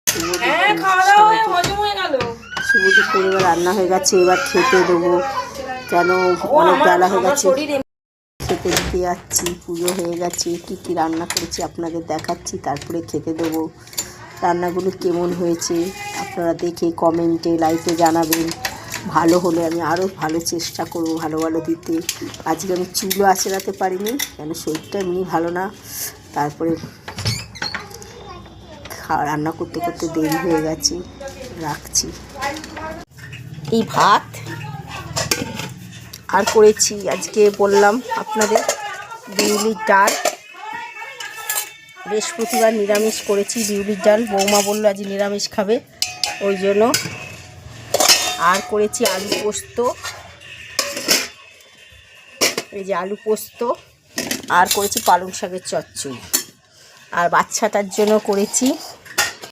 শুভ দুপুরে রান্না হয়ে গেছে, এবার খেতে দেবো। কেন অনেক বেলা হয়ে গেছে, খেতে দিতে যাচ্ছি। পুজো হয়ে গেছে, কী কী রান্না করেছি আপনাদের দেখাচ্ছি, তারপরে খেতে দেবো। রান্নাগুলো কেমন হয়েছে আপনারা দেখে কমেন্টে লাইকে জানাবেন। ভালো হলে আমি আরও ভালো চেষ্টা করবো ভালো ভালো দিতে। আজকে আমি চুলও আঁচড়াতে পারিনি, কেন শরীরটা এমনি ভালো না। তারপরে রান্না করতে করতে দেরি হয়ে গেছে, রাখছি। এই ভাত আর করেছি আজকে বললাম আপনাদের বিউলির ডাল। বৃহস্পতিবার নিরামিষ করেছি, বিউলির ডাল। বৌমা বললো আজ নিরামিষ খাবে, ওই জন্য। আর করেছি আলু পোস্ত, এই যে আলু পোস্ত। আর করেছি পালং শাকের চচ্চড়ি। আর বাচ্চাটার জন্য করেছি